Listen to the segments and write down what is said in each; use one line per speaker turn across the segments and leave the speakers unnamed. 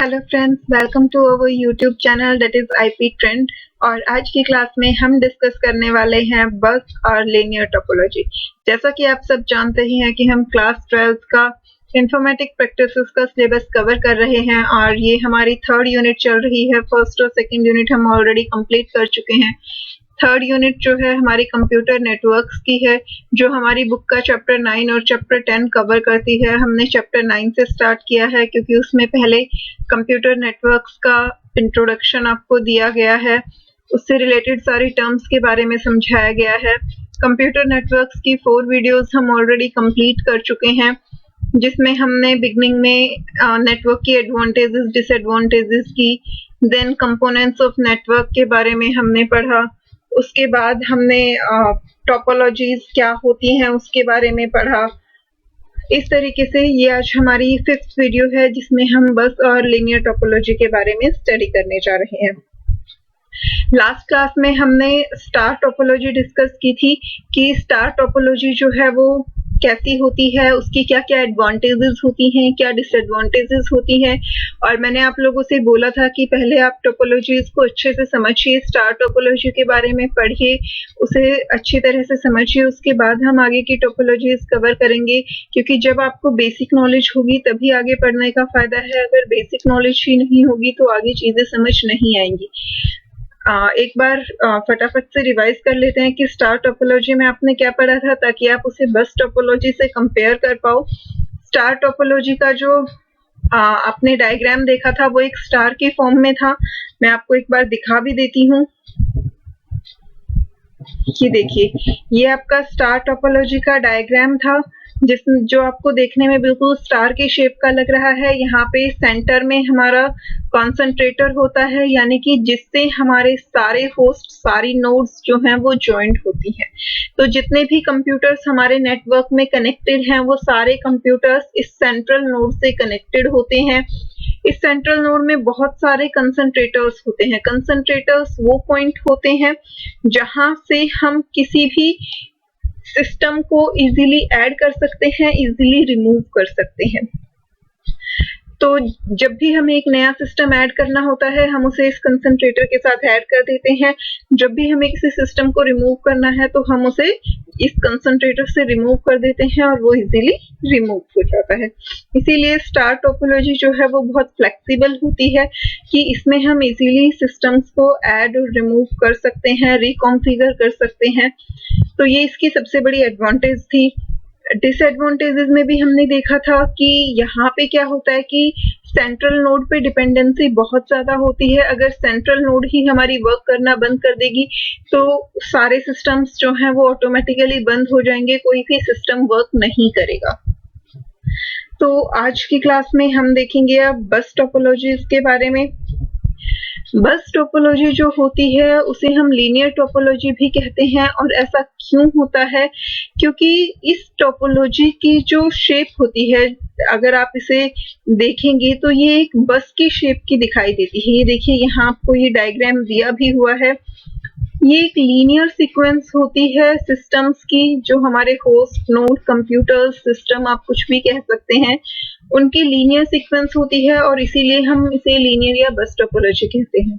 Hello friends, welcome to our YouTube channel that is IP trend. और आज की class में हम डिस्कस करने वाले हैं बस और लीनियर टोपोलॉजी। जैसा कि आप सब जानते ही हैं कि हम क्लास 12 का इंफॉर्मेटिक प्रैक्टिसेस का सिलेबस कवर कर रहे हैं और ये हमारी थर्ड यूनिट चल रही है। फर्स्ट और सेकंड यूनिट हम ऑलरेडी कंप्लीट कर चुके हैं। थर्ड यूनिट जो है हमारी कंप्यूटर नेटवर्क्स की है, जो हमारी बुक का चैप्टर 9 और चैप्टर 10 कवर करती है। हमने चैप्टर 9 से स्टार्ट किया है क्योंकि उसमें पहले कंप्यूटर नेटवर्क्स का इंट्रोडक्शन आपको दिया गया है, उससे रिलेटेड सारी टर्म्स के बारे में समझाया गया है। कंप्यूटर नेटवर्क्स की 4 वीडियोस हम ऑलरेडी कंप्लीट कर चुके हैं, जिसमें हमने बिगनिंग में नेटवर्क की एडवांटेजेस डिसएडवांटेजेस की, देन कंपोनेंट्स ऑफ नेटवर्क के बारे में हमने पढ़ा। उसके बाद हमने टोपोलॉजीज क्या होती हैं उसके बारे में पढ़ा। इस तरीके से ये आज हमारी 5th वीडियो है जिसमें हम बस और लीनियर टोपोलॉजी के बारे में स्टडी करने जा रहे हैं। लास्ट क्लास में हमने स्टार टोपोलॉजी डिस्कस की थी कि स्टार टोपोलॉजी जो है वो कैसी होती है, उसकी क्या क्या एडवांटेजेस होती हैं, क्या डिसएडवांटेजेस होती हैं। और मैंने आप लोगों से बोला था कि पहले आप टोपोलॉजीज को अच्छे से समझिए, स्टार टोपोलॉजी के बारे में पढ़िए, उसे अच्छी तरह से समझिए, उसके बाद हम आगे की टोपोलॉजीज कवर करेंगे। क्योंकि जब आपको बेसिक नॉलेज होगी तभी आगे पढ़ने का फायदा है। अगर बेसिक नॉलेज ही नहीं होगी तो आगे चीजें समझ नहीं आएंगी। एक बार फटाफट से रिवाइज कर लेते हैं कि स्टार टोपोलॉजी में आपने क्या पढ़ा था, ताकि आप उसे बस टोपोलॉजी से कंपेयर कर पाओ। स्टार टोपोलॉजी का जो आपने डायग्राम देखा था वो एक स्टार के फॉर्म में था। मैं आपको एक बार दिखा भी देती हूँ। ये देखिए, ये आपका स्टार टोपोलॉजी का डायग्राम था, जो आपको देखने में बिल्कुल स्टार के शेप का लग रहा है। यहाँ पे सेंटर में हमारा कॉन्सेंट्रेटर होता है, यानी कि जिससे हमारे सारे होस्ट, सारी नोड्स जो हैं वो ज्वाइंट होती हैं। तो जितने भी कंप्यूटर्स हमारे नेटवर्क में कनेक्टेड हैं वो सारे कंप्यूटर्स इस सेंट्रल नोड से कनेक्टेड होते हैं। इस सेंट्रल नोड में बहुत सारे कंसंट्रेटर्स होते हैं। कंसंट्रेटर्स वो पॉइंट होते हैं जहां से हम किसी भी सिस्टम को इजीली ऐड कर सकते हैं, इजीली रिमूव कर सकते हैं। तो जब भी हमें एक नया सिस्टम ऐड करना होता है हम उसे इस कंसंट्रेटर के साथ ऐड कर देते हैं। जब भी हमें किसी सिस्टम को रिमूव करना है तो हम उसे इस कंसंट्रेटर से रिमूव कर देते हैं और वो इजीली रिमूव हो जाता है। इसीलिए स्टार टोपोलॉजी जो है वो बहुत फ्लेक्सिबल होती है कि इसमें हम इजीली सिस्टम्स को ऐड और रिमूव कर सकते हैं, रिकॉन्फ़िगर कर सकते हैं। तो ये इसकी सबसे बड़ी एडवांटेज थी। डिसएडवांटेजेस में भी हमने देखा था कि यहाँ पे क्या होता है कि सेंट्रल नोड पे डिपेंडेंसी बहुत ज्यादा होती है। अगर सेंट्रल नोड ही हमारी वर्क करना बंद कर देगी तो सारे सिस्टम्स जो हैं वो ऑटोमेटिकली बंद हो जाएंगे, कोई भी सिस्टम वर्क नहीं करेगा। तो आज की क्लास में हम देखेंगे अब बस टोपोलॉजीज के बारे में। बस टोपोलॉजी जो होती है उसे हम लीनियर टोपोलॉजी भी कहते हैं। और ऐसा क्यों होता है? क्योंकि इस टोपोलॉजी की जो शेप होती है, अगर आप इसे देखेंगे तो ये एक बस की शेप की दिखाई देती है। ये देखिए, यहाँ आपको ये डायग्राम दिया भी हुआ है। ये एक लीनियर सीक्वेंस होती है सिस्टम्स की, जो हमारे होस्ट, नोड, कंप्यूटर्स, सिस्टम आप कुछ भी कह सकते हैं, उनकी लीनियर सीक्वेंस होती है और इसीलिए हम इसे लीनियर या बस टोपोलॉजी कहते हैं।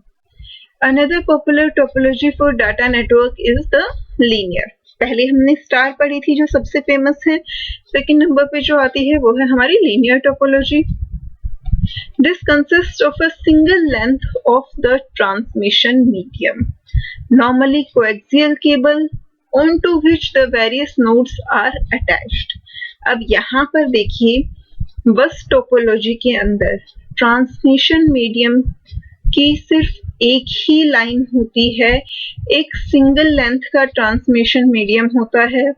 Another popular topology for data network is the linear. पहले हमने स्टार पढ़ी थी जो सबसे फेमस है। सेकंड नंबर पे जो आती है वो है हमारी linear topology. This consists of a single length of the transmission medium, normally coaxial cable, onto which the various nodes are attached. अब यहाँ पर देखिए, बस टोपोलॉजी के अंदर ट्रांसमिशन मीडियम की सिर्फ एक ही लाइन होती है। एक सिंगल लेंथ का ट्रांसमिशन मीडियम होता है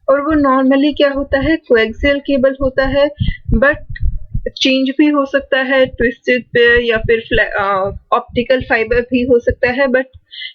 और वो नॉर्मली क्या होता है, कोएक्सियल केबल होता है। बट चेंज भी हो सकता है, ट्विस्टेड पेयर या फिर ऑप्टिकल फाइबर भी हो सकता है, बट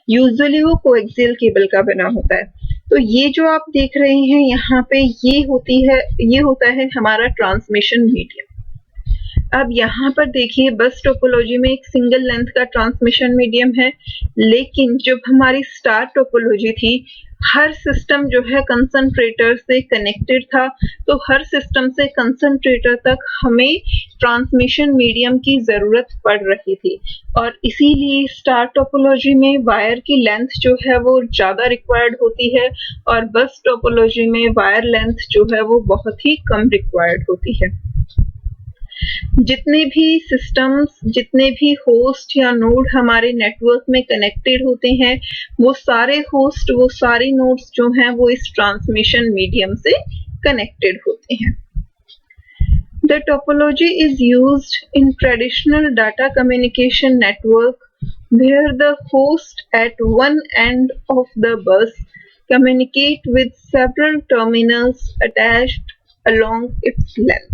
यूजुअली वो कोएक्सियल केबल का बना होता है। तो ये जो आप देख रहे हैं यहाँ पे, ये होता है हमारा ट्रांसमिशन मीडियम। अब यहाँ पर देखिए बस टोपोलॉजी में एक सिंगल लेंथ का ट्रांसमिशन मीडियम है, लेकिन जब हमारी स्टार टोपोलॉजी थी, हर सिस्टम जो है कंसंट्रेटर से कनेक्टेड था, तो हर सिस्टम से कंसंट्रेटर तक हमें ट्रांसमिशन मीडियम की ज़रूरत पड़ रही थी और इसीलिए स्टार टोपोलॉजी में वायर की लेंथ जो है वो ज़्यादा रिक्वायर्ड होती है और बस टोपोलॉजी में वायर लेंथ जो है वो बहुत ही कम रिक्वायर्ड होती है। जितने भी सिस्टम्स, जितने भी होस्ट या नोड हमारे नेटवर्क में कनेक्टेड होते हैं, वो सारे होस्ट, वो सारे नोड्स जो हैं वो इस ट्रांसमिशन मीडियम से कनेक्टेड होते हैं। The topology is used in traditional data communication network where the host at one end of the bus communicate with several terminals attached along its length.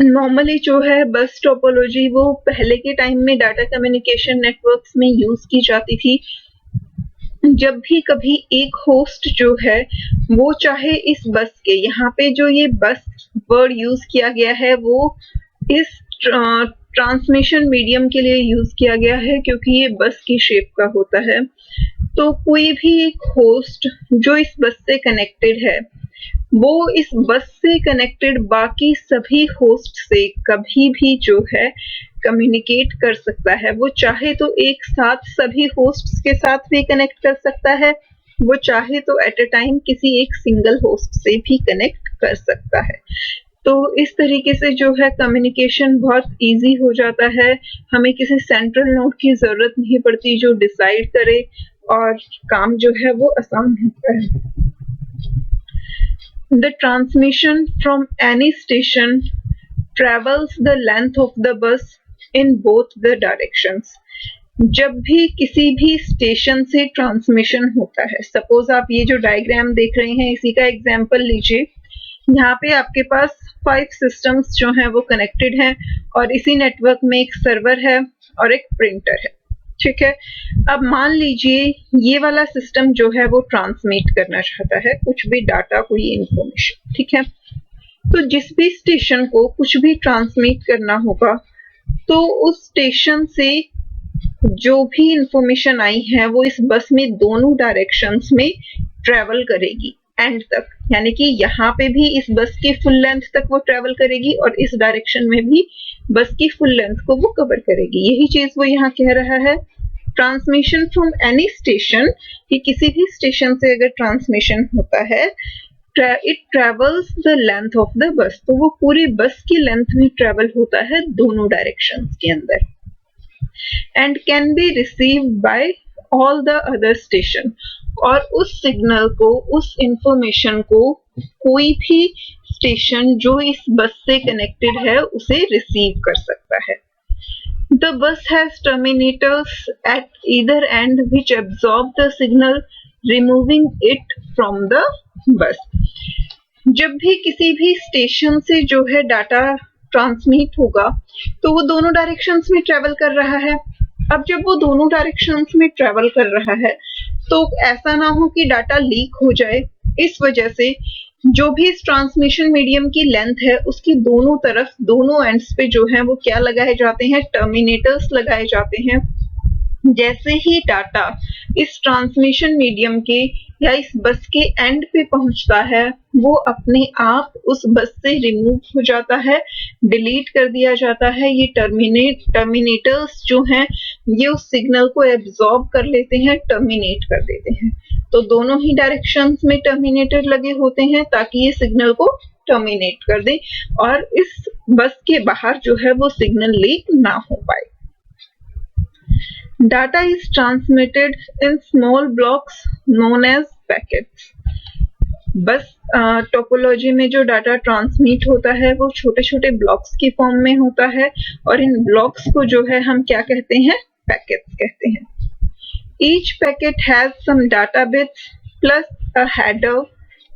Normally जो है बस टोपोलॉजी वो पहले के time में डाटा कम्युनिकेशन नेटवर्क्स में use की जाती थी। जब भी कभी एक होस्ट जो है वो चाहे इस बस के, यहाँ पे जो ये बस वर्ड यूज किया गया है वो इस ट्रांसमिशन मीडियम के लिए यूज किया गया है क्योंकि ये बस की शेप का होता है। तो कोई भी एक होस्ट जो इस बस से कनेक्टेड है वो इस बस से कनेक्टेड बाकी सभी होस्ट से कभी भी जो है कम्युनिकेट कर सकता है। वो चाहे तो एक साथ सभी होस्ट्स के साथ भी कनेक्ट कर सकता है, वो चाहे तो एट अ टाइम किसी एक सिंगल होस्ट से भी कनेक्ट कर सकता है। तो इस तरीके से जो है कम्युनिकेशन बहुत इजी हो जाता है, हमें किसी सेंट्रल नोड की ज़रूरत नहीं पड़ती जो डिसाइड करे और काम जो है वो आसान होता है। The transmission from any station travels the length of the bus in both the directions. जब भी किसी भी स्टेशन से ट्रांसमिशन होता है, सपोज आप ये जो डायग्राम देख रहे हैं इसी का एग्जांपल लीजिए। यहाँ पे आपके पास 5 सिस्टम्स जो हैं वो कनेक्टेड हैं और इसी नेटवर्क में एक सर्वर है और एक प्रिंटर है, ठीक है। अब मान लीजिए ये वाला सिस्टम जो है वो ट्रांसमिट करना चाहता है कुछ भी डाटा, कोई इंफॉर्मेशन, ठीक है। तो जिस भी स्टेशन को कुछ भी ट्रांसमिट करना होगा तो उस स्टेशन से जो भी इंफॉर्मेशन आई है वो इस बस में दोनों डायरेक्शंस में ट्रेवल करेगी एंड तक, यानी कि यहाँ पे भी इस बस की फुल लेंथ तक वो ट्रेवल करेगी और इस डायरेक्शन में भी बस की फुल लेंथ को वो कवर करेगी। यही चीज वो यहाँ कह रहा है। ट्रांसमिशन फ्रॉम एनी स्टेशन, कि किसी भी स्टेशन से अगर ट्रांसमिशन होता है, it travels the length of the bus, तो वो पूरी बस की लेंथ में ट्रेवल होता है दोनों डायरेक्शंस के अंदर, and can be received by all the other station, और उस सिग्नल को, उस इंफॉर्मेशन को कोई भी स्टेशन जो इस बस से कनेक्टेड है उसे रिसीव कर सकता है। The bus has terminators at either end which absorb the signal, removing it from the bus. जब भी किसी भी स्टेशन से जो है डाटा ट्रांसमिट होगा तो वो दोनों डायरेक्शंस में ट्रेवल कर रहा है। अब जब वो दोनों डायरेक्शंस में ट्रेवल कर रहा है तो ऐसा ना हो कि डाटा लीक हो जाए, इस वजह से जो भी इस ट्रांसमिशन मीडियम की लेंथ है उसकी दोनों तरफ, दोनों एंड्स पे जो है वो क्या लगाए जाते हैं, टर्मिनेटर्स लगाए जाते हैं। जैसे ही डाटा इस ट्रांसमिशन मीडियम के या इस बस के एंड पे पहुंचता है वो अपने आप उस बस से रिमूव हो जाता है, डिलीट कर दिया जाता है। ये टर्मिनेटर्स जो हैं ये उस सिग्नल को एब्जॉर्ब कर लेते हैं, टर्मिनेट कर देते हैं। तो दोनों ही डायरेक्शंस में टर्मिनेटर लगे होते हैं ताकि ये सिग्नल को टर्मिनेट कर दे और इस बस के बाहर जो है वो सिग्नल लीक ना हो पाए। Data is transmitted in small blocks known as packets. बस टोपोलॉजी में जो डाटा ट्रांसमिट होता है वो छोटे छोटे ब्लॉक्स की फॉर्म में होता है और इन ब्लॉक्स को जो है हम क्या कहते हैं, पैकेट्स कहते हैं। Each packet has some data bits plus a header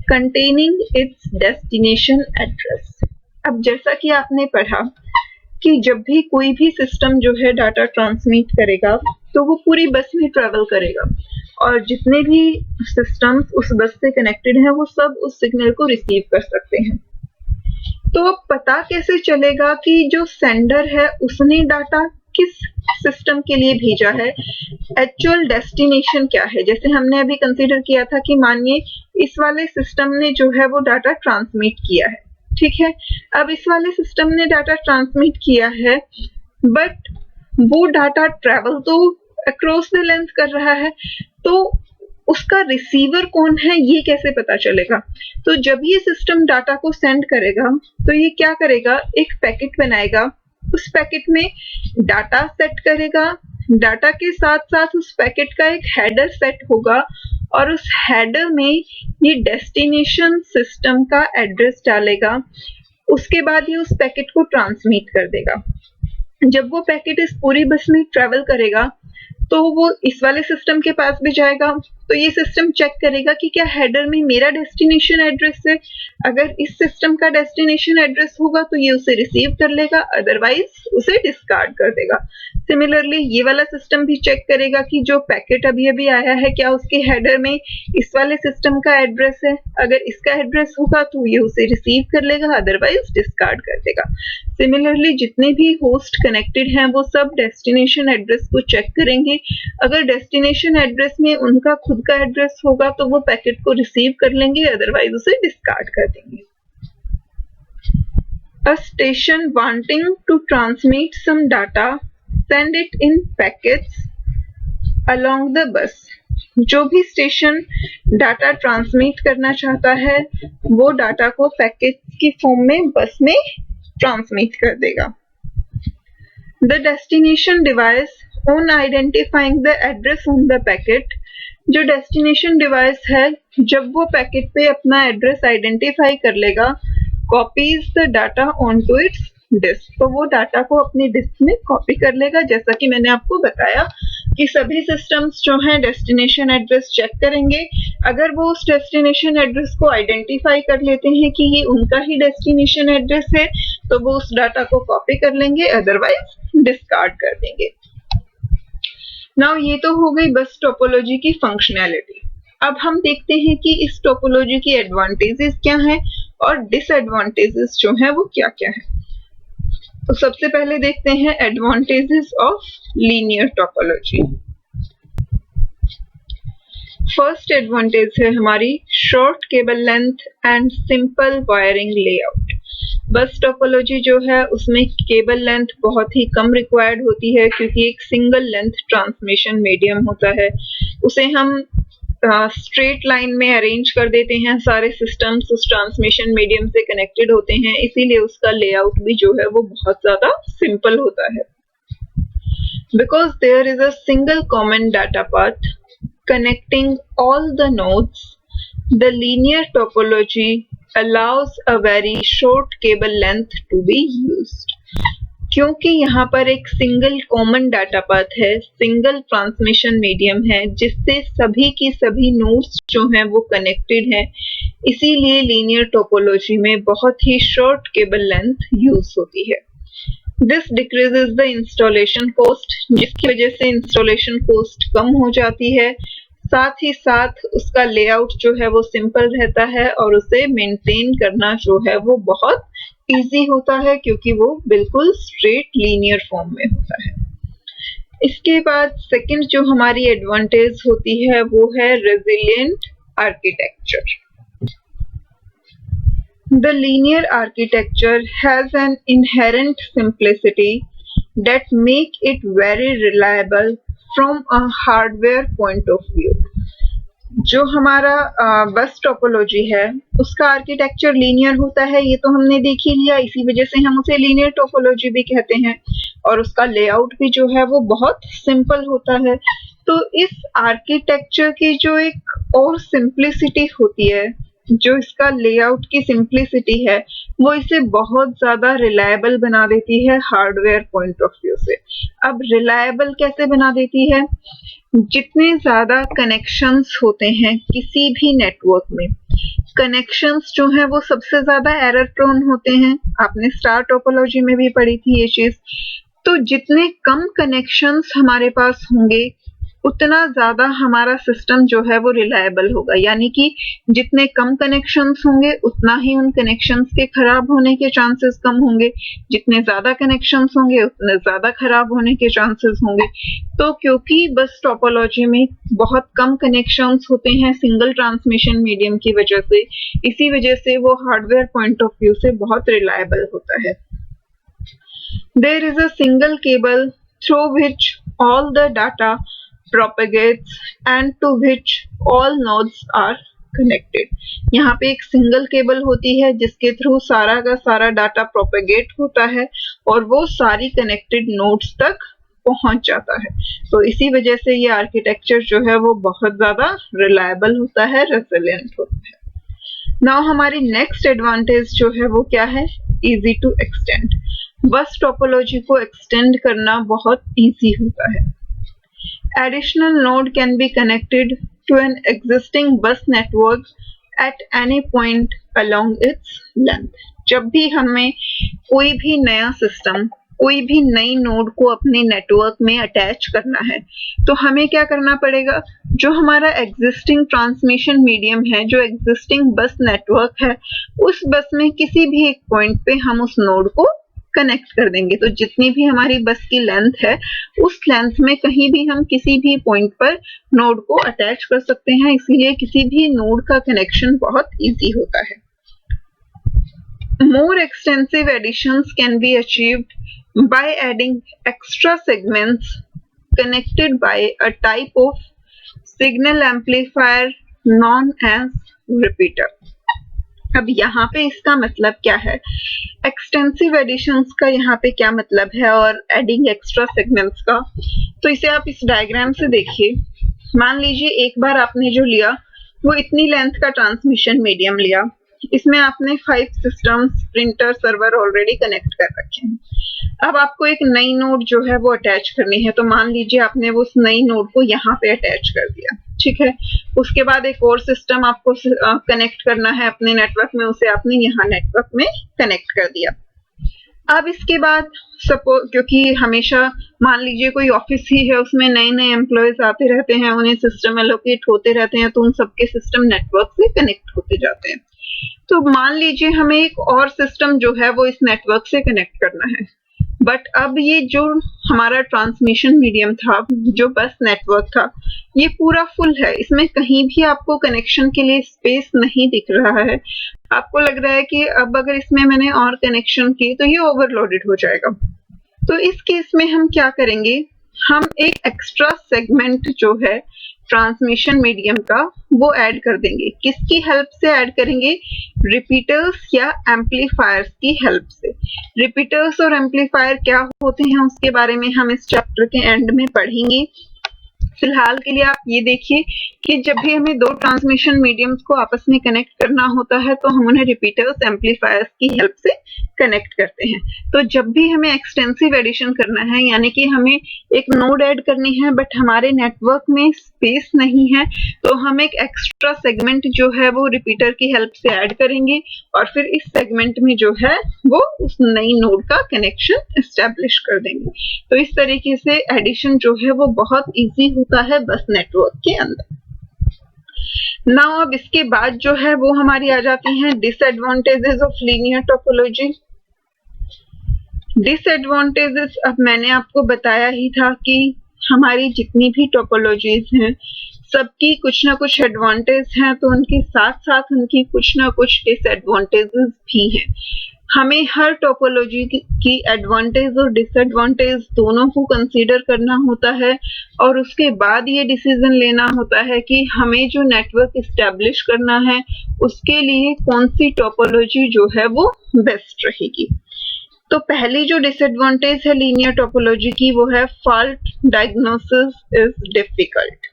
containing its destination address. अब जैसा कि आपने पढ़ा कि जब भी कोई भी सिस्टम जो है डाटा ट्रांसमिट करेगा तो वो पूरी बस में ट्रेवल करेगा और जितने भी सिस्टम्स उस बस से कनेक्टेड हैं वो सब उस सिग्नल को रिसीव कर सकते हैं। तो अब पता कैसे चलेगा कि जो सेंडर है उसने डाटा किस सिस्टम के लिए भेजा है, एक्चुअल डेस्टिनेशन क्या है। जैसे हमने अभी कंसीडर किया था कि मानिए इस वाले सिस्टम ने जो है वो डाटा ट्रांसमिट किया है, ठीक है। अब इस वाले सिस्टम ने डाटा ट्रांसमिट किया है, बट वो डाटा ट्रेवल तो अक्रॉस द लेंथ कर रहा है, तो उसका रिसीवर कौन है ये कैसे पता चलेगा। तो जब ये सिस्टम डाटा को सेंड करेगा तो ये क्या करेगा, एक पैकेट बनाएगा, उस पैकेट में डाटा सेट करेगा, डाटा के साथ साथ उस पैकेट का एक हेडर सेट होगा और उस हेडर में ये डेस्टिनेशन सिस्टम का एड्रेस डालेगा। उसके बाद ये उस पैकेट को ट्रांसमिट कर देगा। जब वो पैकेट इस पूरी बस में ट्रेवल करेगा तो वो इस वाले सिस्टम के पास भी जाएगा, तो ये सिस्टम चेक करेगा कि क्या हेडर में मेरा डेस्टिनेशन एड्रेस है। अगर इस सिस्टम का डेस्टिनेशन एड्रेस होगा तो ये उसे रिसीव कर लेगा, अदरवाइज उसे डिस्कार्ड कर देगा। सिमिलरली ये वाला सिस्टम भी चेक करेगा कि जो पैकेट अभी अभी आया है क्या उसके हेडर में इस वाले सिस्टम का एड्रेस है। अगर इसका एड्रेस होगा तो ये उसे रिसीव कर लेगा, अदरवाइज डिस्कार्ड कर देगा। सिमिलरली जितने भी होस्ट कनेक्टेड हैं वो सब डेस्टिनेशन एड्रेस को चेक करेंगे। अगर डेस्टिनेशन एड्रेस में उनका खुद का एड्रेस होगा तो वो पैकेट को रिसीव कर लेंगे, अदरवाइज उसे डिस्कार्ड कर देंगे। A station wanting to transmit some data send it in packets along the bus। जो भी स्टेशन डाटा ट्रांसमिट करना चाहता है वो डाटा को पैकेट की फॉर्म में बस में ट्रांसमिट कर देगा। The destination device on identifying the address on the packet। जो डेस्टिनेशन डिवाइस है जब वो पैकेट पे अपना एड्रेस आइडेंटिफाई कर लेगा, copies the data on to its disk. तो वो डाटा को अपनी डिस्क में कॉपी कर लेगा। जैसा कि मैंने आपको बताया कि सभी सिस्टम्स जो हैं डेस्टिनेशन एड्रेस चेक करेंगे। अगर वो उस डेस्टिनेशन एड्रेस को आइडेंटिफाई कर लेते हैं कि ये उनका ही डेस्टिनेशन एड्रेस है तो वो उस डाटा को कॉपी कर लेंगे, अदरवाइज डिस्कार्ड कर देंगे। नाउ ये तो हो गई बस टोपोलॉजी की फंक्शनैलिटी। अब हम देखते हैं कि इस टोपोलॉजी की एडवांटेजेस क्या हैं और डिसएडवांटेजेस जो हैं वो क्या क्या हैं। तो सबसे पहले देखते हैं advantages of linear topology. First advantage है हमारी short cable length and simple wiring layout. बस टोपोलॉजी जो है उसमें केबल लेंथ बहुत ही कम रिक्वायर्ड होती है क्योंकि एक सिंगल लेंथ ट्रांसमिशन मीडियम होता है। उसे हम स्ट्रेट लाइन में अरेंज कर देते हैं, सारे सिस्टम्स उस ट्रांसमिशन मीडियम से कनेक्टेड होते हैं, इसीलिए उसका लेआउट भी जो है वो बहुत ज्यादा सिंपल होता है। Because there is a single common data path connecting all the nodes, the linear topology allows a very short cable length to be used। क्योंकि यहाँ पर एक सिंगल कॉमन डाटा पाथ है, सिंगल ट्रांसमिशन मीडियम है जिससे सभी की सभी नोड्स जो हैं वो कनेक्टेड हैं, इसीलिए लीनियर टोपोलॉजी में बहुत ही शॉर्ट केबल लेंथ यूज होती है। This decreases the installation cost, जिसकी वजह से इंस्टॉलेशन कॉस्ट कम हो जाती है। साथ ही साथ उसका लेआउट जो है वो सिंपल रहता है और उसे मेंटेन करना जो है वो बहुत इजी होता है क्योंकि वो बिल्कुल स्ट्रेट लीनियर फॉर्म में होता है। इसके बाद सेकंड जो हमारी एडवांटेज होती है वो है resilient architecture. The linear architecture has an inherent simplicity that make it very reliable from a hardware point of view। जो हमारा बस टोपोलॉजी है उसका आर्किटेक्चर लीनियर होता है, ये तो हमने देख ही लिया, इसी वजह से हम उसे लीनियर टोपोलॉजी भी कहते हैं। और उसका लेआउट भी जो है वो बहुत सिंपल होता है। तो इस आर्किटेक्चर की जो एक और सिंप्लिसिटी होती है, जो इसका लेआउट की सिंप्लिसिटी है, वो इसे बहुत ज्यादा रिलायबल बना देती है हार्डवेयर पॉइंट ऑफ व्यू से। अब रिलायबल कैसे बना देती है, जितने ज्यादा कनेक्शंस होते हैं किसी भी नेटवर्क में, कनेक्शंस जो हैं वो सबसे ज्यादा एरर प्रोन होते हैं। आपने स्टार टोपोलॉजी में भी पढ़ी थी ये चीज। तो जितने कम कनेक्शंस हमारे पास होंगे उतना ज़्यादा हमारा सिस्टम जो है वो रिलायबल होगा। यानी कि जितने कम कनेक्शंस होंगे उतना ही उन कनेक्शंस के खराब होने के चांसेस कम होंगे, जितने ज़्यादा कनेक्शंस होंगे उतने ज़्यादा खराब होने के चांसेस होंगे। तो क्योंकि बस टोपोलॉजी में बहुत कम कनेक्शंस होते हैं सिंगल ट्रांसमिशन मीडियम की वजह से, इसी वजह से वो हार्डवेयर पॉइंट ऑफ व्यू से बहुत रिलायबल होता है। There is a single cable through which all the data propagates and to which all nodes are connected। यहाँ पे एक सिंगल केबल होती है जिसके थ्रू सारा का सारा डाटा प्रोपेगेट होता है और वो सारी कनेक्टेड नोड्स तक पहुंच जाता है। तो इसी वजह से ये आर्किटेक्चर जो है वो बहुत ज़्यादा रिलायबल होता है, रेजिलिएंट होता है। नाउ हमारी नेक्स्ट एडवांटेज जो है वो क्या है? Easy to extend. Bus topology को एक्सटेंड करना बहुत इजी होता है। Additional node can be connected to an existing bus network at any point along its length. जब भी हमें कोई भी नया सिस्टम, कोई भी नई नोड को अपने नेटवर्क में अटैच करना है तो हमें क्या करना पड़ेगा? जो हमारा एग्जिस्टिंग ट्रांसमिशन मीडियम है, जो एग्जिस्टिंग बस नेटवर्क है, उस बस में किसी भी एक पॉइंट पे हम उस नोड को कनेक्ट कर देंगे। तो जितनी भी हमारी बस की लेंथ है उस लेंथ में कहीं भी हम किसी भी पॉइंट पर नोड को अटैच कर सकते हैं, इसीलिए किसी भी नोड का कनेक्शन बहुत इजी होता है। More extensive additions can be achieved by adding extra segments connected by a type of signal amplifier known as repeater। अब यहाँ पे इसका मतलब क्या है? एक्सटेंसिव एडिशंस का यहाँ पे क्या मतलब है और एडिंग एक्स्ट्रा सेगमेंट्स का? तो इसे आप इस डायग्राम से देखिए। मान लीजिए एक बार आपने जो लिया वो इतनी लेंथ का ट्रांसमिशन मीडियम लिया, इसमें आपने 5 systems, printer, server already connect कर रखे हैं। अब आपको एक नई नोड जो है वो अटैच करनी है, तो मान लीजिए आपने वो उस नई नोड को यहाँ पे अटैच कर दिया, ठीक है। उसके बाद एक और सिस्टम आपको कनेक्ट करना है अपने नेटवर्क में, उसे आपने यहाँ नेटवर्क में कनेक्ट कर दिया। अब इसके बाद सपोज, क्योंकि हमेशा मान लीजिए कोई ऑफिस ही है, उसमें नए नए एम्प्लॉयज आते रहते हैं, उन्हें सिस्टम एलोकेट होते रहते हैं, तो उन सबके सिस्टम नेटवर्क से कनेक्ट होते जाते हैं। तो मान लीजिए हमें एक और सिस्टम जो है वो इस नेटवर्क से कनेक्ट करना है, बट अब ये जो हमारा ट्रांसमिशन मीडियम था, जो बस नेटवर्क था, ये पूरा फुल है, इसमें कहीं भी आपको कनेक्शन के लिए स्पेस नहीं दिख रहा है। आपको लग रहा है कि अब अगर इसमें मैंने और कनेक्शन की तो ये ओवरलोडेड हो जाएगा। तो इस केस में हम क्या करेंगे? हम एक एक्स्ट्रा सेगमेंट जो है ट्रांसमिशन मीडियम का वो ऐड कर देंगे। किसकी हेल्प से ऐड करेंगे? रिपीटर्स या एम्पलीफायर्स की हेल्प से। रिपीटर्स और एम्पलीफायर क्या होते हैं उसके बारे में हम इस चैप्टर के एंड में पढ़ेंगे। फिलहाल के लिए आप ये देखिए कि जब भी हमें दो ट्रांसमिशन मीडियम्स को आपस में कनेक्ट करना होता है तो हम उन्हें रिपीटर्स, एम्पलीफायर्स की हेल्प से कनेक्ट करते हैं। तो जब भी हमें एक्सटेंसिव एडिशन करना है, यानी कि हमें एक नोड ऐड करनी है बट हमारे नेटवर्क में स्पेस नहीं है, तो हम एक एक्स्ट्रा सेगमेंट जो है वो रिपीटर की हेल्प से ऐड करेंगे और फिर इस सेगमेंट में जो है वो उस नई नोड का कनेक्शन एस्टेब्लिश कर देंगे। तो इस तरीके से एडिशन जो है वो बहुत ईजी होता है बस नेटवर्क के अंदर। नाउ अब इसके बाद जो है वो हमारी आ जाती हैं disadvantages of linear topology. Disadvantages अब मैंने आपको बताया ही था कि हमारी जितनी भी टोपोलॉजीज हैं सबकी कुछ ना कुछ एडवांटेज हैं, तो उनके साथ साथ उनकी कुछ ना कुछ डिसएडवांटेजेस भी हैं। हमें हर टोपोलॉजी की एडवांटेज और डिसएडवांटेज दोनों को कंसीडर करना होता है और उसके बाद ये डिसीजन लेना होता है कि हमें जो नेटवर्क एस्टेब्लिश करना है उसके लिए कौन सी टोपोलॉजी जो है वो बेस्ट रहेगी। तो पहली जो डिसएडवांटेज है लीनियर टोपोलॉजी की वो है फॉल्ट डायग्नोसिस इज डिफिकल्ट।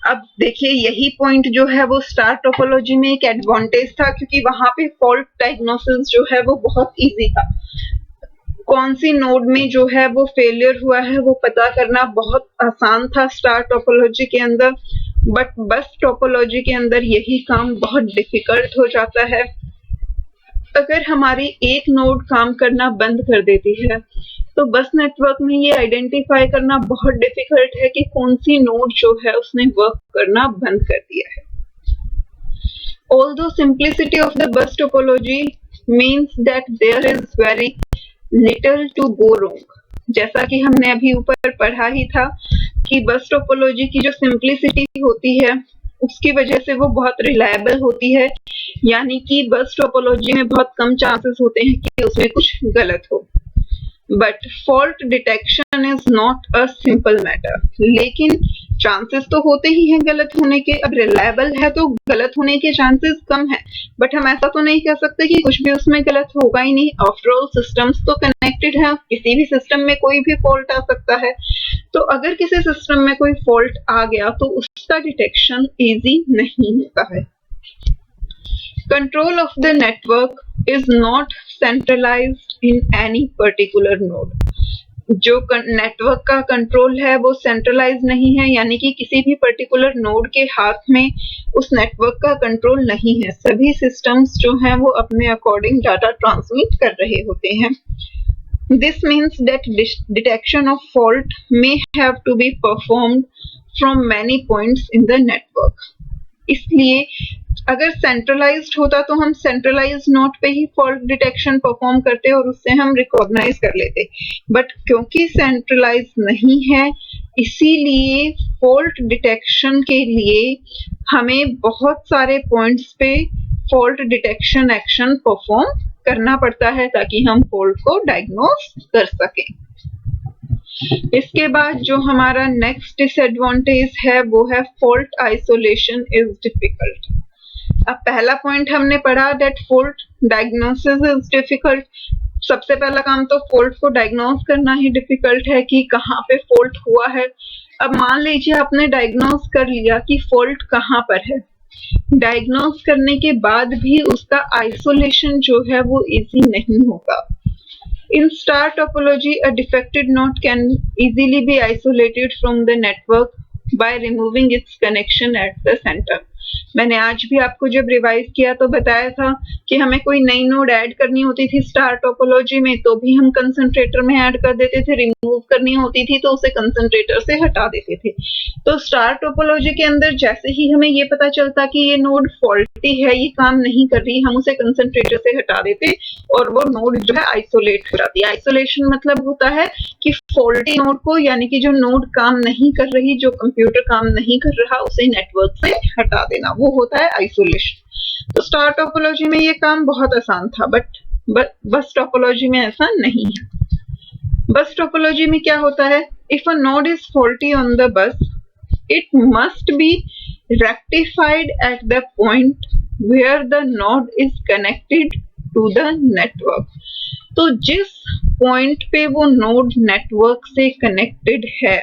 अब देखिए यही पॉइंट जो है वो स्टार टोपोलॉजी में एक एडवांटेज था, क्योंकि वहां पे फॉल्ट डायग्नोसिस जो है वो बहुत इजी था। कौन सी नोड में जो है वो फेलियर हुआ है वो पता करना बहुत आसान था स्टार टोपोलॉजी के अंदर, बट बस टोपोलॉजी के अंदर यही काम बहुत डिफिकल्ट हो जाता है। अगर हमारी एक नोड काम करना बंद कर देती है तो बस नेटवर्क में ये आइडेंटिफाई करना बहुत डिफिकल्ट है कि कौन सी नोड जो है उसने वर्क करना बंद कर दिया है। Although simplicity of the bus topology means that there is very little to go wrong, जैसा कि हमने अभी ऊपर पढ़ा ही था कि बस टोपोलॉजी की जो सिंप्लिसिटी होती है उसकी वजह से वो बहुत रिलायबल होती है, यानी कि बस टोपोलॉजी में बहुत कम चांसेस होते हैं कि उसमें कुछ गलत हो। But fault detection is not a simple matter, लेकिन चांसेस तो होते ही हैं गलत होने के। अब रिलायबल है तो गलत होने के चांसेस कम है, बट हम ऐसा तो नहीं कह सकते कि कुछ भी उसमें गलत होगा ही नहीं। आफ्टर ऑल सिस्टम्स तो कनेक्टेड है, किसी भी सिस्टम में कोई भी फॉल्ट आ सकता है। तो अगर किसी सिस्टम में कोई फॉल्ट आ गया तो उसका डिटेक्शन इजी नहीं होता है। Control of the network is not centralized in any particular node. जो नेटवर्क का कंट्रोल है वो सेंट्रलाइज नहीं है, यानी कि किसी भी पर्टिकुलर नोड के हाथ में उस नेटवर्क का कंट्रोल नहीं है। सभी सिस्टम्स जो हैं वो अपने अकॉर्डिंग डाटा ट्रांसमिट कर रहे होते हैं। This means that detection of fault may have to be performed from many points in the network. इसलिए अगर सेंट्रलाइज्ड होता तो हम सेंट्रलाइज्ड नोड पे ही फॉल्ट डिटेक्शन परफॉर्म करते और उससे हम रिकॉग्नाइज कर लेते, बट क्योंकि सेंट्रलाइज्ड नहीं है इसीलिए फॉल्ट डिटेक्शन के लिए हमें बहुत सारे पॉइंट्स पे फॉल्ट डिटेक्शन एक्शन परफॉर्म करना पड़ता है ताकि हम फॉल्ट को डायग्नोस कर सकें। इसके बाद जो हमारा नेक्स्ट डिसएडवांटेज है वो है फॉल्ट आइसोलेशन इज डिफिकल्ट। अब पहला पॉइंट हमने पढ़ा that fault diagnosis is difficult. सबसे पहला काम तो फॉल्ट को डायग्नोस करना ही डिफिकल्ट है कि कहाँ पे फॉल्ट हुआ है। अब मान लीजिए आपने डायग्नोस कर लिया कि फॉल्ट कहाँ पर है, डायग्नोस करने के बाद भी उसका आइसोलेशन जो है वो इजी नहीं होगा। In star topology, a defected node can easily be isolated from the network by removing its connection at the center. मैंने आज भी आपको जब रिवाइज किया तो बताया था कि हमें कोई नई नोड ऐड करनी होती थी स्टार टोपोलॉजी में तो भी हम कंसंट्रेटर में ऐड कर देते थे, रिमूव करनी होती थी तो उसे कंसंट्रेटर से हटा देते थे। तो स्टार टोपोलॉजी के अंदर जैसे ही हमें ये पता चलता कि ये नोड फॉल्टी है, ये काम नहीं कर रही, हम उसे कंसंट्रेटर से हटा देते और वो नोड जो है आइसोलेट हो जाती है। आइसोलेशन मतलब होता है कि फॉल्टी नोड को, यानी कि जो नोड काम नहीं कर रही, जो कंप्यूटर काम नहीं कर रहा, उसे नेटवर्क से हटा देना, वो होता है आइसोलेशन। तो स्टार टोपोलॉजी में ये काम बहुत आसान था, बट बस टोपोलॉजी में ऐसा नहीं है। बस टोपोलॉजी में क्या होता है, if a node is faulty on the bus it must be rectified at the point where the node is connected to the network. तो जिस पॉइंट पे वो नोड नेटवर्क से कनेक्टेड है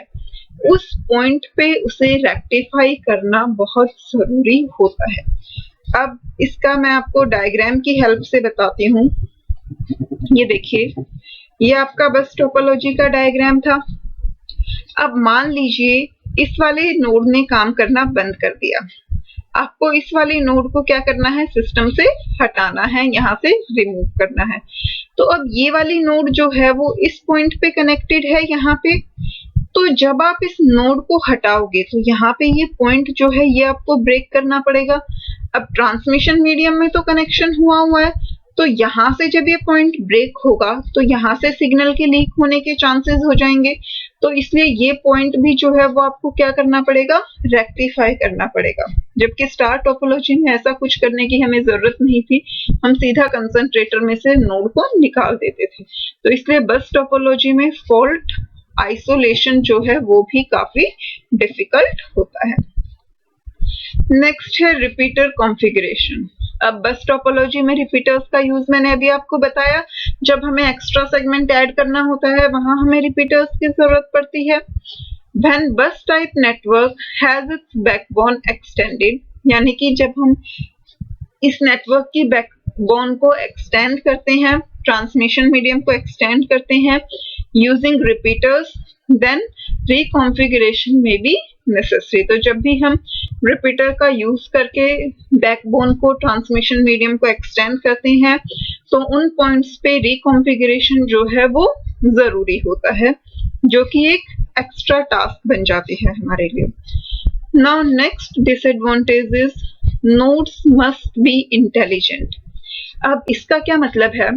उस पॉइंट पे उसे रेक्टिफाई करना बहुत जरूरी होता है। अब इसका मैं आपको डायग्राम की हेल्प से बताती हूँ। ये देखिए, ये आपका बस टोपोलॉजी का डायग्राम था। अब मान लीजिए इस वाले नोड ने काम करना बंद कर दिया, आपको इस वाली नोड को क्या करना है, सिस्टम से हटाना है, यहाँ से रिमूव करना है। तो अब ये वाली नोड जो है वो इस पॉइंट पे कनेक्टेड है यहाँ पे। तो जब आप इस नोड को हटाओगे तो यहाँ पे ये पॉइंट जो है ये आपको ब्रेक करना पड़ेगा। अब ट्रांसमिशन मीडियम में तो कनेक्शन हुआ है, तो यहाँ से जब ये पॉइंट ब्रेक होगा तो यहाँ से सिग्नल के लीक होने के चांसेस हो जाएंगे। तो इसलिए ये पॉइंट भी जो है वो आपको क्या करना पड़ेगा, रेक्टिफाई करना पड़ेगा। जबकि स्टार टोपोलॉजी में ऐसा कुछ करने की हमें जरूरत नहीं थी, हम सीधा कंसंट्रेटर में से नोड को निकाल देते थे। तो इसलिए बस टोपोलॉजी में फॉल्ट आइसोलेशन जो है वो भी काफी डिफिकल्ट होता है। नेक्स्ट है रिपीटर कॉन्फ़िगरेशन। अब बस टोपोलॉजी में रिपीटर्स का यूज मैंने अभी आपको बताया, जब हमें एक्स्ट्रा सेगमेंट ऐड करना होता है वहां हमें रिपीटर्स की जरूरत पड़ती है। When bus type network has its backbone extended, यानी कि जब हम इस नेटवर्क की बैकबोन को एक्सटेंड करते हैं, ट्रांसमिशन मीडियम को एक्सटेंड करते हैं यूजिंग रिपीटर्स, देन रिकॉन्फ़िगरेशन में बी नेसेसरी। तो जब भी हम रिपीटर का यूज करके बैकबोन को ट्रांसमिशन मीडियम को एक्सटेंड करते हैं तो उन पॉइंट्स पे रिकॉन्फ़िगरेशन जो है वो जरूरी होता है, जो कि एक एक्स्ट्रा टास्क बन जाती है हमारे लिए। Now next disadvantage is nodes must be intelligent. अब इसका क्या मतलब है,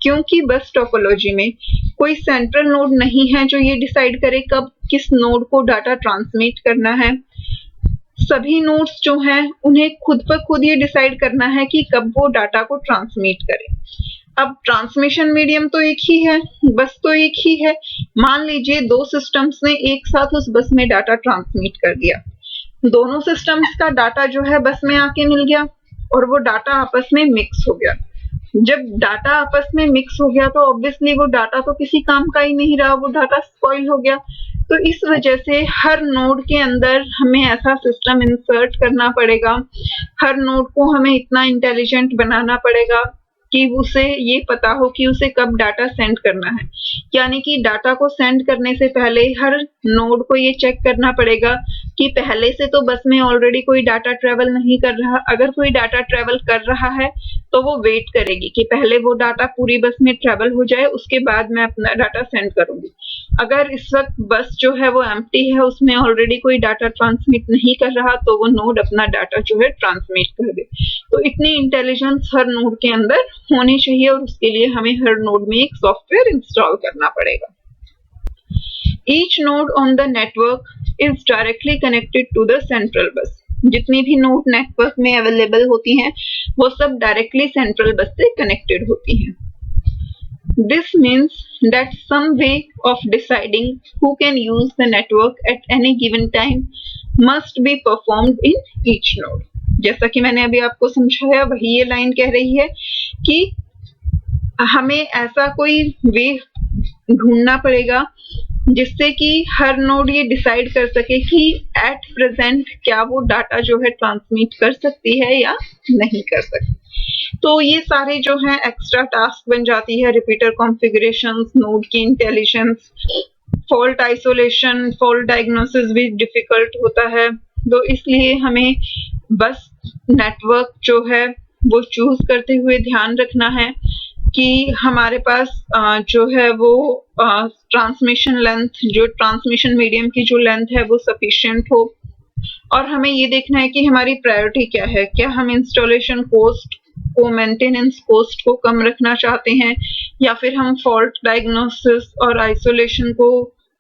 क्योंकि बस टोपोलॉजी में कोई सेंट्रल नोड नहीं है जो ये डिसाइड करे कब किस नोड को डाटा ट्रांसमिट करना है। सभी नोड्स जो हैं उन्हें खुद ब खुद ये डिसाइड करना है कि कब वो डाटा को ट्रांसमिट करें। अब ट्रांसमिशन मीडियम तो एक ही है, बस तो एक ही है। मान लीजिए दो सिस्टम्स ने एक साथ उस बस में डाटा ट्रांसमिट कर दिया, दोनों सिस्टम्स का डाटा जो है बस में आके मिल गया और वो डाटा आपस में मिक्स हो गया। जब डाटा आपस में मिक्स हो गया तो ऑब्वियसली वो डाटा तो किसी काम का ही नहीं रहा, वो डाटा स्पॉइल हो गया। तो इस वजह से हर नोड के अंदर हमें ऐसा सिस्टम इंसर्ट करना पड़ेगा, हर नोड को हमें इतना इंटेलिजेंट बनाना पड़ेगा कि उसे ये पता हो कि उसे कब डाटा सेंड करना है। यानी कि डाटा को सेंड करने से पहले हर नोड को ये चेक करना पड़ेगा कि पहले से तो बस में ऑलरेडी कोई डाटा ट्रेवल नहीं कर रहा। अगर कोई डाटा ट्रेवल कर रहा है तो वो वेट करेगी कि पहले वो डाटा पूरी बस में ट्रेवल हो जाए, उसके बाद मैं अपना डाटा सेंड करूंगी। अगर इस वक्त बस जो है वो एम्प्टी है, उसमें ऑलरेडी कोई डाटा ट्रांसमिट नहीं कर रहा, तो वो नोड अपना डाटा जो है ट्रांसमिट कर दे। तो इतनी इंटेलिजेंस हर नोड के अंदर होनी चाहिए और उसके लिए हमें हर नोड में एक सॉफ्टवेयर इंस्टॉल करना पड़ेगा। Each node on the network is directly connected to the central bus. जितनी भी नोड नेटवर्क में अवेलेबल होती हैं वो सब डायरेक्टली सेंट्रल बस से कनेक्टेड होती हैं। This means that some way of deciding who can use the network at any given time must be performed in each node. जैसा कि मैंने अभी आपको समझाया, वही ये लाइन कह रही है कि हमें ऐसा कोई वे ढूंढना पड़ेगा जिससे कि हर नोड ये डिसाइड कर सके कि एट प्रेजेंट क्या वो डाटा जो है ट्रांसमिट कर सकती है या नहीं कर सकती। तो ये सारे जो हैं एक्स्ट्रा टास्क बन जाती है, रिपीटर कॉन्फ़िगरेशंस, नोड की intelligence, fault isolation, fault diagnosis भी डिफिकल्ट होता है। तो इसलिए हमें बस नेटवर्क जो है वो चूज करते हुए ध्यान रखना है कि हमारे पास जो है वो ट्रांसमिशन लेंथ, जो ट्रांसमिशन मीडियम की जो लेंथ है वो सफिशिएंट हो। और हमें ये देखना है कि हमारी प्रायोरिटी क्या है। क्या हम इंस्टॉलेशन कॉस्ट को, मेंटेनेंस कॉस्ट को कम रखना चाहते हैं, या फिर हम फॉल्ट डायग्नोसिस और आइसोलेशन को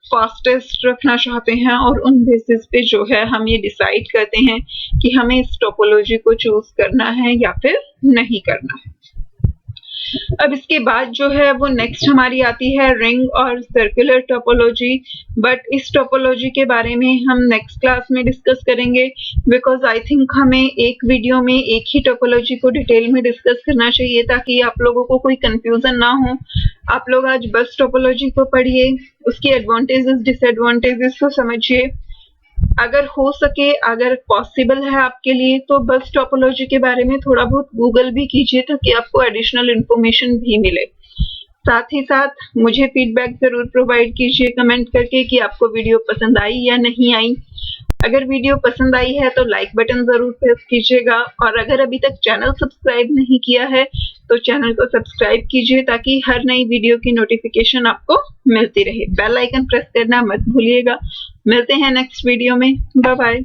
फास्टेस्ट रखना चाहते हैं। और उन बेसिस पे जो है हम ये डिसाइड करते हैं कि हमें इस टोपोलॉजी को चूज करना है या फिर नहीं करना है। अब इसके बाद जो है वो नेक्स्ट हमारी आती है रिंग और सर्कुलर टोपोलॉजी। बट इस टोपोलॉजी के बारे में हम नेक्स्ट क्लास में डिस्कस करेंगे, बिकॉज आई थिंक हमें एक वीडियो में एक ही टोपोलॉजी को डिटेल में डिस्कस करना चाहिए ताकि आप लोगों को कोई कंफ्यूजन ना हो। आप लोग आज बस टोपोलॉजी को पढ़िए, उसकी एडवांटेजेस डिसएडवांटेजेस को समझिए। अगर हो सके, अगर पॉसिबल है आपके लिए, तो बस टोपोलॉजी के बारे में थोड़ा बहुत गूगल भी कीजिए ताकि आपको एडिशनल इंफॉर्मेशन भी मिले। साथ ही साथ मुझे फीडबैक जरूर प्रोवाइड कीजिए कमेंट करके कि आपको वीडियो पसंद आई या नहीं आई। अगर वीडियो पसंद आई है तो लाइक बटन जरूर प्रेस कीजिएगा, और अगर अभी तक चैनल सब्सक्राइब नहीं किया है तो चैनल को सब्सक्राइब कीजिए ताकि हर नई वीडियो की नोटिफिकेशन आपको मिलती रहे। बेल आइकन प्रेस करना मत भूलिएगा। मिलते हैं नेक्स्ट वीडियो में। Bye bye.